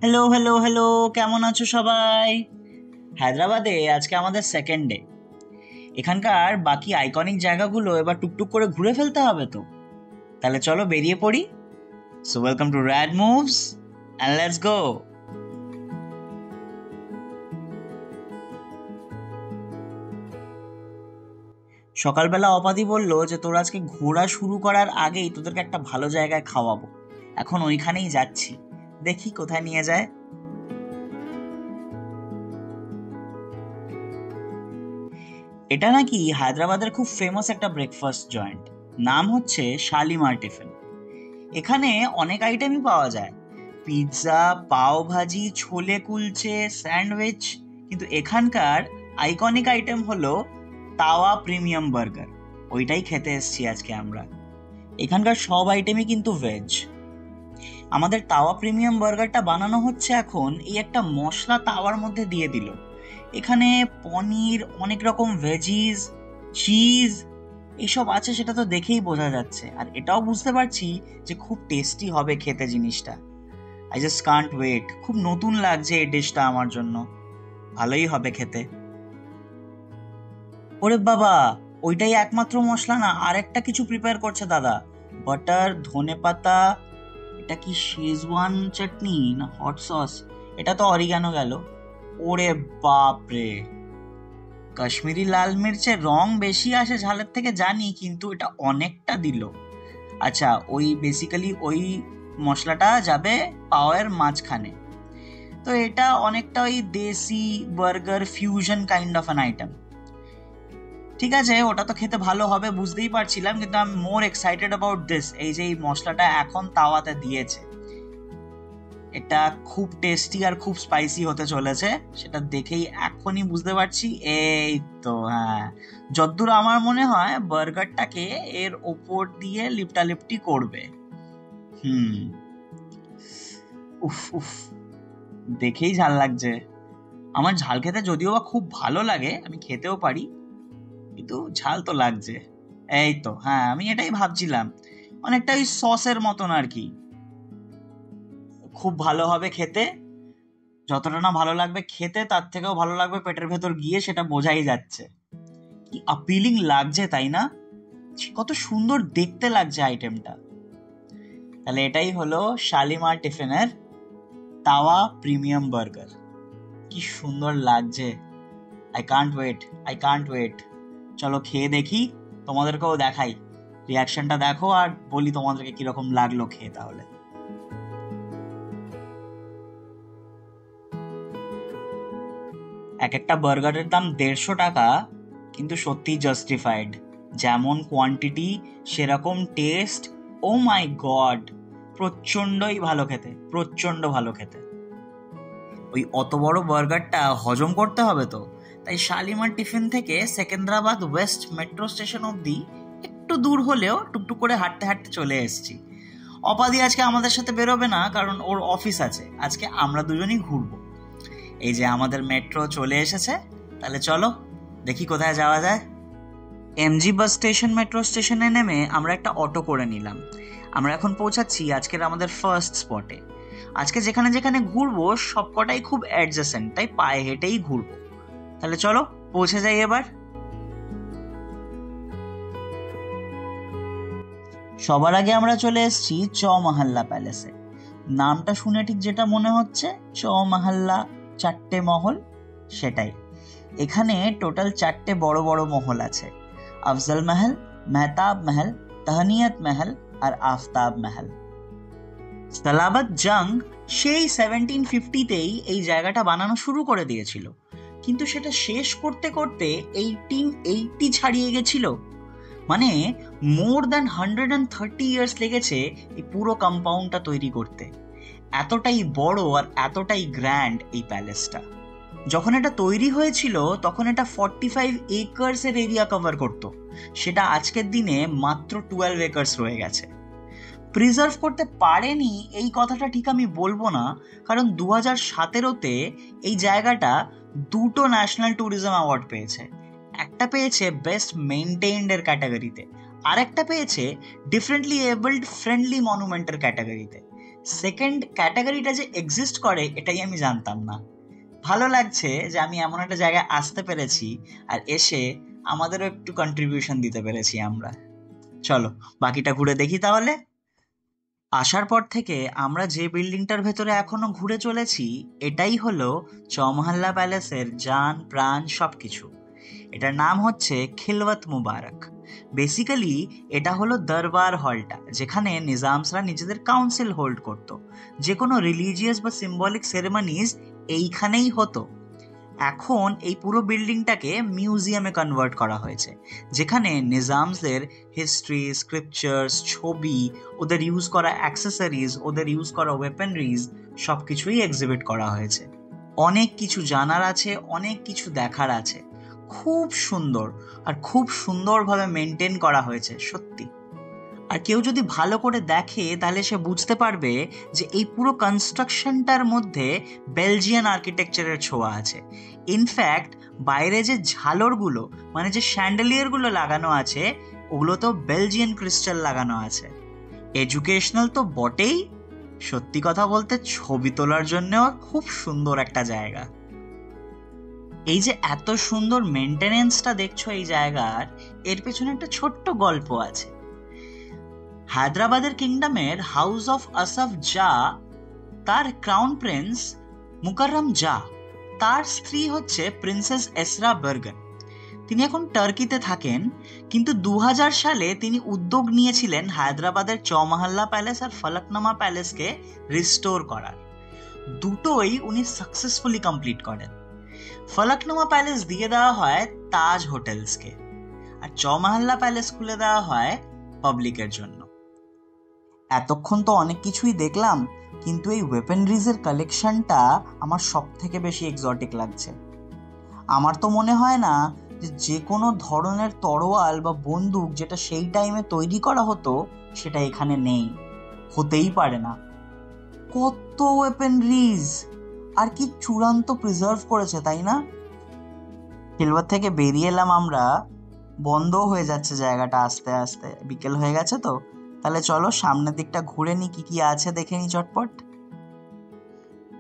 Hello hello hello, কেমন আছো সবাই? হায়দ্রাবাদে আজকে আমাদের সেকেন্ড ডে। এখানকার বাকি আইকনিক জায়গাগুলো এবার টুকটুক করে ঘুরে ফেলতে হবে তো। তাহলে চলো বেরিয়ে পড়ি। So welcome to rad moves and let's go. সকালবেলা অপাদি বলল যে তোরা আজকে ঘোরা শুরু করার আগেই তোদেরকে একটা ভালো জায়গায় খাওয়াবো। এখন ওইখানেই যাচ্ছি, দেখি কোথায় নিয়ে যায়। এটা নাকি হায়দ্রাবাদের খুব ফেমাস একটা ব্রেকফাস্ট জয়েন্ট, নাম হচ্ছে শালিমার টিফিন। এখানে অনেক আইটেমই পাওয়া যায়, পিৎজা, পাও ভাজি, ছোলে কুলচে, স্যান্ডউইচ। কিন্তু এখানকার আইকনিক আইটেম হলো তাওয়া প্রিমিয়াম বার্গার। ওইটাই খেতে এসেছি আজকে আমরা। এখানকার সব আইটেমই কিন্তু ভেজ। আমাদের তাওয়া প্রিমিয়াম বার্গারটা বানানো হচ্ছে এখন এই একটা মশলা তাওয়ার মধ্যে দিয়ে দিল। এখানে পনির, অনেক রকম ভেজিস, চিজ এইসব আছে, সেটা তো দেখেই বোঝা যাচ্ছে। আর এটাও বুঝতে পারছি যে খুব টেস্টি হবে খেতে জিনিসটা। I just can't wait. খুব নতুন লাগছে এই ডিশটা আমার জন্য, ভালোই হবে খেতে। ওরে বাবা, ওইটাই একমাত্র মশলা না, আর একটা কিছু প্রিপেয়ার করছে দাদা। বাটার, ধনেপাতা, এটা কি শেজওয়ান চাটনি না হট সস? এটা তো অরিগানো গেল। ওরে বাপ রে, কাশ্মীরি লাল মির্চের রং বেশি আসে ঝালের থেকে জানি, কিন্তু এটা অনেকটা দিল। আচ্ছা, ওই বেসিক্যালি ওই মশলাটা যাবে পাওয়ের মাঝখানে। তো এটা অনেকটা ওই দেশি burger fusion kind of an item. ঠিক আছে, ওটা তো খেতে ভালো হবে বুঝতেই পারছিলাম, কিন্তু I am more excited about this. এই যে এই মশলাটা এখন তাওয়াতে দিয়েছে, এটা খুব টেস্টি আর খুব স্পাইসি হতে চলেছে, সেটা দেখেই এখনই বুঝতে পারছি। এই তো, হ্যাঁ, যতদূর আমার মনে হয় বার্গারটাকে এর ওপর দিয়ে লিপটালিপটি করবে। হুম, উফ উফ, দেখেই ঝাল লাগছে। আমার ঝাল খেতে যদিও বা খুব ভালো লাগে, আমি খেতেও পারি, কিন্তু ঝাল তো লাগছে। এই তো, হ্যাঁ, আমি এটাই ভাবছিলাম, অনেকটা ওই সসের মতন আর কি। খুব ভালো হবে খেতে। যতটা না ভালো লাগবে খেতে, তার থেকেও ভালো লাগবে পেটের ভেতর গিয়ে, সেটা বোঝাই যাচ্ছে। কি আপিলিং লাগছে তাই না? কত সুন্দর দেখতে লাগছে আইটেমটা। তাহলে এটাই হলো শালিমার টিফিনের তাওয়া প্রিমিয়াম বার্গার। কি সুন্দর লাগছে। I can't wait, I can't wait. চলো খেয়ে দেখি, তোমাদেরকেও দেখাই, রিয়াকশনটা দেখো আর বলি তোমাদেরকে কিরকম লাগলো খেয়ে। তাহলে এক একটা বার্গারের দাম 150 টাকা, কিন্তু সত্যি জাস্টিফাইড। যেমন কোয়ান্টিটি সেরকম টেস্ট। ও মাই গড, প্রচন্ডই ভালো খেতে, প্রচন্ড ভালো খেতে। ওই অত বড় বার্গারটা হজম করতে হবে তো, তাই শালিমার টিফিন থেকে সেকেন্দ্রাবাদ ওয়েস্ট মেট্রো স্টেশন অবধি একটু দূর হলেও টুকটুক করে হাঁটতে হাঁটতে চলে এসেছি। অপাদি আজকে আমাদের সাথে বেরোবে না, কারণ ওর অফিস আছে। আজকে আমরা দুজনই ঘুরবো। এই যে আমাদের মেট্রো চলে এসেছে, তাহলে চলো দেখি কোথায় যাওয়া যায়। এমজি বাস স্টেশন মেট্রো স্টেশনে নেমে আমরা একটা অটো করে নিলাম। আমরা এখন পৌঁছাচ্ছি আজকের আমাদের ফার্স্ট স্পটে। আজকে যেখানে যেখানে ঘুরবো সবকটাই খুব অ্যাডজেসেন্ট, তাই পায়ে হেঁটেই ঘুরবো। তাহলে চলো পৌঁছে যাই এবার। সবার আগে আমরা চলে এসেছি চ মহল্লা প্যালেসে। নামটা শুনে ঠিক যেটা মনে হচ্ছে, চ মহল্লা, 4টে মহল, সেটাই। এখানে টোটাল 4টে বড় বড় মহল আছে: আফজল মহল, মেহতাব মহল, তহনিয়ত মহল আর আফতাব মহল। সালাবাত জং সেই 1750তেই এই জায়গাটা বানানো শুরু করে দিয়েছিল, কিন্তু সেটা শেষ করতে করতে 1880 ছাড়িয়ে গেছিল। মানে মোর দ্যান 130 ইয়ার্স লেগেছে এই পুরো কম্পাউন্ডটা তৈরি করতে। এতটাই বড় আর এতটাই গ্র্যান্ড এই প্যালেসটা। যখন এটা তৈরি হয়েছিল তখন এটা 45 একর্স এর এরিয়া কভার করত, সেটা আজকের দিনে মাত্র 12 একর্স রয়ে গেছে। প্রিজার্ভ করতে পারেনি এই কথাটা ঠিক আমি বলবো না, কারণ 2017তে এই জায়গাটা দুটো ন্যাশনাল ট্যুরিজম অ্যাওয়ার্ড পেয়েছে। একটা পেয়েছে বেস্ট মেইনটেইনড এর ক্যাটাগরিতে, আর একটা পেয়েছে ডিফারেন্টলি এবলড ফ্রেন্ডলি মনুমেন্টের ক্যাটাগরিতে। সেকেন্ড ক্যাটাগরিটা যে এক্সিস্ট করে এটাই আমি জানতাম না। ভালো লাগছে যে আমি এমন একটা জায়গায় আসতে পেরেছি আর এসে আমাদেরও একটু কন্ট্রিবিউশন দিতে পেরেছি আমরা। চলো বাকিটা ঘুরে দেখি তাহলে। আসার পর থেকে আমরা যে বিল্ডিংটার ভেতরে এখনো ঘুরে চলেছি এটাই হলো চৌমহল্লা প্যালেসের জান প্রাণ সবকিছু। এটার নাম হচ্ছে খিলওয়াত মুবারক। বেসিক্যালি এটা হলো দরবার হলটা, যেখানে নিজামসরা নিজেদের কাউন্সিল হোল্ড করত। যে কোনো রিলিজিয়াস বা সিম্বলিক সেরেমনিজ এইখানেই হতো। এখন এই পুরো বিল্ডিংটাকে মিউজিয়ামে কনভার্ট করা হয়েছে, যেখানে নিজামসদের হিস্ট্রি, স্ক্রিপচার্স, ছবি, ওদের ইউজ করা অ্যাক্সেসরিজ, ওদের ইউজ করা ওয়েপেনরিজ সব কিছুই এক্সিবিট করা হয়েছে। অনেক কিছু জানার আছে, অনেক কিছু দেখার আছে। খুব সুন্দর আর খুব সুন্দরভাবে মেনটেন করা হয়েছে সত্যি। আর কেউ যদি ভালো করে দেখে তাহলে সে বুঝতে পারবে যে এই পুরো কনস্ট্রাকশনটার মধ্যে বেলজিয়ান আর্কিটেকচারের ছোঁয়া আছে। ইনফ্যাক্ট বাইরে যে ঝালরগুলো, মানে যে শ্যান্ডেলিয়ারগুলো লাগানো আছে, ওগুলো তো বেলজিয়ান ক্রিস্টাল লাগানো আছে। এডুকেশনাল তো বটেই, সত্যি কথা বলতে ছবি তোলার জন্যও খুব সুন্দর একটা জায়গা। এই যে এত সুন্দর মেনটেনেন্সটা দেখছো এই জায়গার, এর পেছনে একটা ছোট্ট গল্প আছে। হায়দ্রাবাদের কিংডমের হাউস অফ আসফ জা, তার ক্রাউন প্রিন্স মুকাররম জা, তার স্ত্রী হচ্ছে প্রিন্সেস এসরা বার্গন। তিনি এখন টার্কিতে থাকেন, কিন্তু 2000 সালে তিনি উদ্যোগ নিয়েছিলেন হায়দ্রাবাদের চৌমহল্লা প্যালেস আর ফলকনামা প্যালেসকে রিস্টোর করার। দুটোই উনি সাকসেসফুলি কমপ্লিট করেন। ফলকনামা প্যালেস দিয়ে দেওয়া হয় তাজ হোটেলসকে, আর চৌমহল্লা প্যালেস খুলে দেওয়া হয় পাবলিকের জন্য। এতক্ষণ তো অনেক কিছুই দেখলাম, কিন্তু এই ওয়েপেনরিজের কালেকশনটা আমার সব থেকে বেশি এক্সোটিক লাগছে। আমার তো মনে হয় না যে কোনো ধরনের তরোয়াল বা বন্দুক যেটা সেই টাইমে তৈরি করা হতো সেটা এখানে নেই, হতেই পারে না। কত ওয়েপেনরিজ, আর কি চূড়ান্ত প্রিজার্ভ করেছে, তাই না? খিলওয়াত থেকে বেরিয়ে এলাম আমরা, বন্ধ হয়ে যাচ্ছে জায়গাটা আস্তে আস্তে, বিকেল হয়ে গেছে তো। তাহলে চলো সামনের দিকটা ঘুরে নি, কি কি আছে দেখে নি চটপট।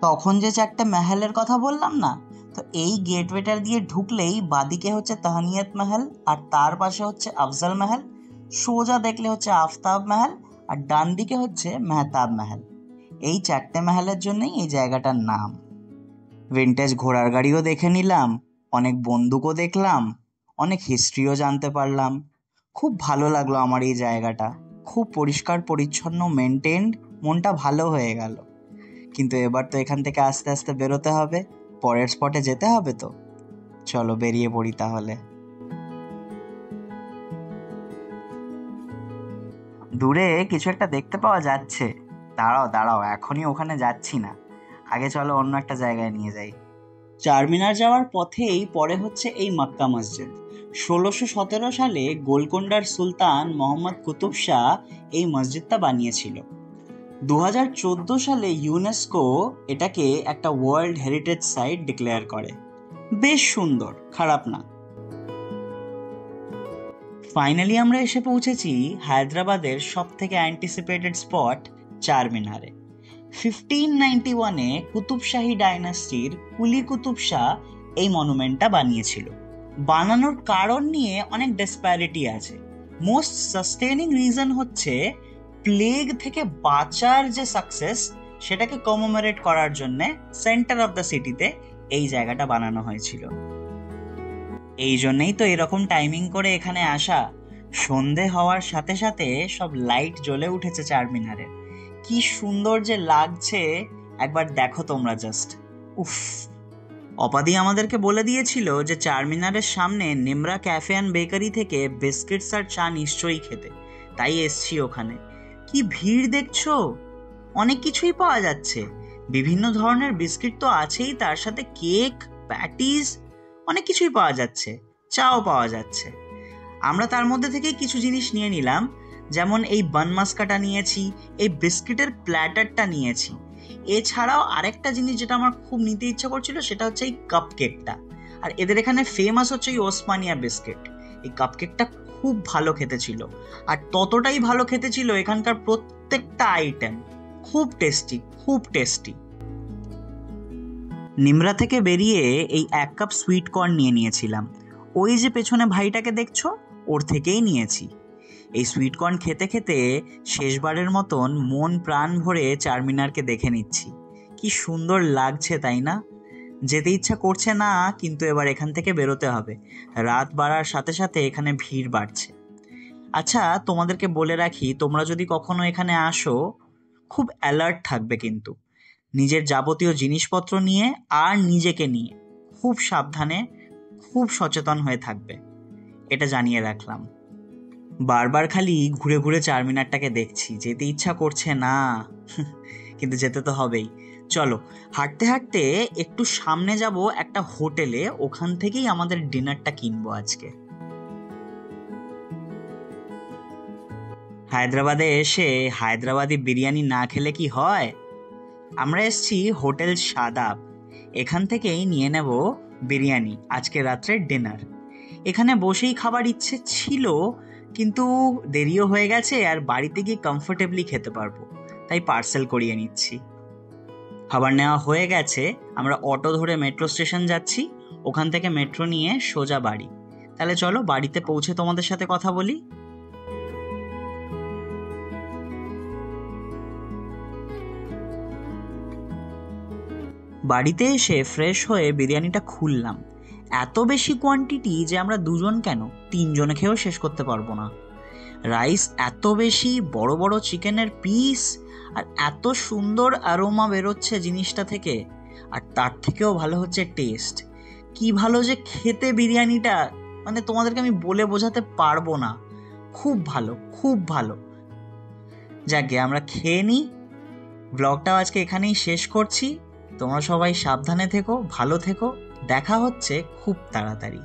তখন যে চারটে মহলের কথা বললাম না, তো এই গেটওয়েটার দিয়ে ঢুকলেই বাদিকে হচ্ছে তাহনিয়াত মহল, আর তার পাশে হচ্ছে আফজাল মহল, সোজা দেখলে হচ্ছে আফতাব মহল, আর ডান দিকে হচ্ছে মেহতাব মহল। এই চারটে মহলের জন্যই এই জায়গাটার নাম। ভিনটেজ ঘোড়ার গাড়িও দেখে নিলাম, অনেক বন্দুকও দেখলাম, অনেক হিস্ট্রিও জানতে পারলাম। খুব ভালো লাগলো আমার এই জায়গাটা, খুব পরিষ্কার পরিচ্ছন্ন, মেনটেন্ড, মনটা ভালো হয়ে গেল। কিন্তু এবার তো এখান থেকে আস্তে আস্তে বেরোতে হবে, পরের স্পটে যেতে হবে তো। চলো বেরিয়ে পড়ি তাহলে। দূরে কিছু একটা দেখতে পাওয়া যাচ্ছে, দাঁড়াও দাঁড়াও, এখনই ওখানে যাচ্ছি না, আগে চলো অন্য একটা জায়গায় নিয়ে যাই। চারমিনার যাওয়ার পথেই পরে হচ্ছে এই মক্কা মসজিদ। 1617 সালে গোলকোন্ডার সুলতান মোহাম্মদ কুতুব শাহ এই মসজিদটা বানিয়েছিল। 2014 সালে ইউনেস্কো এটাকে একটা ওয়ার্ল্ড হেরিটেজ সাইট ডিক্লেয়ার করে। বেশ সুন্দর, খারাপ না। ফাইনালি আমরা এসে পৌঁছেছি হায়দ্রাবাদের সব থেকে অ্যান্টিসিপেটেড স্পট চারমিনারে। 1591-এ কুতুবশাহী ডাইনাস্টির কুলি কুতুব শাহ এই মনুমেন্টটা বানিয়েছিল। বানানোর কারণ নিয়ে অনেক ডিসপ্যারিটি আছে। মোস্ট সাস্টেনিং রিজন হচ্ছে প্লেগ থেকে বাঁচার যে সাকসেস, সেটাকে কমেমোরেট করার জন্য সেন্টার অফ দ্য সিটিতে এই জায়গাটা বানানো হয়েছিল। এই জন্যই তো এরকম টাইমিং করে এখানে আসা। সন্ধে হওয়ার সাথে সাথে সব লাইট জ্বলে উঠেছে চারমিনারে, কি সুন্দর যে লাগছে একবার দেখো তোমরা জাস্ট। উফ। অপাদি আমাদেরকে বলে দিয়েছিল যে চারমিনারের সামনে নিমরা ক্যাফে অ্যান্ড বেকারি থেকে বিস্কিটস আর চা নিশ্চয়ই খেতে, তাই এসছি ওখানে। কি ভিড় দেখছো, অনেক কিছুই পাওয়া যাচ্ছে। বিভিন্ন ধরনের বিস্কিট তো আছেই, তার সাথে কেক, প্যাটিস, অনেক কিছুই পাওয়া যাচ্ছে, চাও পাওয়া যাচ্ছে। আমরা তার মধ্যে থেকে কিছু জিনিস নিয়ে নিলাম, যেমন এই বান মাস্কাটা নিয়েছি, এই বিস্কিটের প্ল্যাটারটা নিয়েছি। এছাড়াও আরেকটা জিনিস যেটা আমার খুব নিতে ইচ্ছা করছিল সেটা হচ্ছে এই কাপ কেকটা। আর এদের এখানে ফেমাস হচ্ছে এই ওসমানিয়া বিস্কিট। এই কাপ কেকটা খুব ভালো খেতে ছিল, আর ততটাই ভালো খেতে ছিল এখানকার প্রত্যেকটা আইটেম, খুব টেস্টি, খুব টেস্টি। নিমরা থেকে বেরিয়ে এই 1 কাপ সুইট কর্ন নিয়ে নিয়েছিলাম। ওই যে পেছনে ভাইটাকে দেখছো, ওর থেকেই নিয়েছি। এই সুইট কর্ন খেতে খেতে শেষবারের মতন মন প্রাণ ভরে চারমিনারকে দেখে নিচ্ছি। কি সুন্দর লাগছে, তাই না? যেতে ইচ্ছা করছে না, কিন্তু এবার এখান থেকে বেরোতে হবে। রাত বাড়ার সাথে সাথে এখানে ভিড় বাড়ছে। আচ্ছা, তোমাদেরকে বলে রাখি, তোমরা যদি কখনো এখানে আসো, খুব অ্যালার্ট থাকবে কিন্তু। নিজের যাবতীয় জিনিসপত্র নিয়ে আর নিজেকে নিয়ে খুব সাবধানে, খুব সচেতন হয়ে থাকবে, এটা জানিয়ে রাখলাম। বারবার খালি ঘুরে ঘুরে চারমিনারটাকে দেখছি, যেতে ইচ্ছা করছে না, কিন্তু যেতে তো হবেই। চলো, হাঁটতে হাঁটতে একটু সামনে যাব একটা হোটেলে, ওখান থেকেই আমাদের ডিনারটা কিনবো আজকে। হায়দ্রাবাদে এসে হায়দ্রাবাদি বিরিয়ানি না খেলে কি হয়? আমরা এসছি হোটেল শাদাব, এখান থেকেই নিয়ে নেব বিরিয়ানি, আজকে রাত্রের ডিনার। এখানে বসেই খাবার ইচ্ছে ছিল, কিন্তু দেরিও হয়ে গেছে, আর বাড়িতে গিয়ে কমফোর্টেবলি খেতে পারবো, তাই পার্সেল করিয়ে নিচ্ছি। খাবার নেওয়া হয়ে গেছে, আমরা অটো ধরে মেট্রো স্টেশন যাচ্ছি, ওখান থেকে মেট্রো নিয়ে সোজা বাড়ি। তাহলে চলো বাড়িতে পৌঁছে তোমাদের সাথে কথা বলি। বাড়িতে এসে ফ্রেশ হয়ে বিরিয়ানিটা খুললাম। এত বেশি কোয়ান্টিটি যে আমরা দুজন কেন, 3 জনে খেয়েও শেষ করতে পারবো না। রাইস এত বেশি, বড় বড় চিকেনের পিস, আর এত সুন্দর অ্যারোমা বেরোচ্ছে জিনিসটা থেকে, আর তার থেকেও ভালো হচ্ছে টেস্ট। কি ভালো যে খেতে বিরিয়ানিটা, মানে তোমাদেরকে আমি বলে বোঝাতে পারবো না। খুব ভালো, খুব ভালো। যাকে আমরা খেয়ে নিই। ব্লগটাও আজকে এখানেই শেষ করছি। তোমরা সবাই সাবধানে থেকো, ভালো থেকো। দেখা হচ্ছে খুব তাড়াতাড়ি।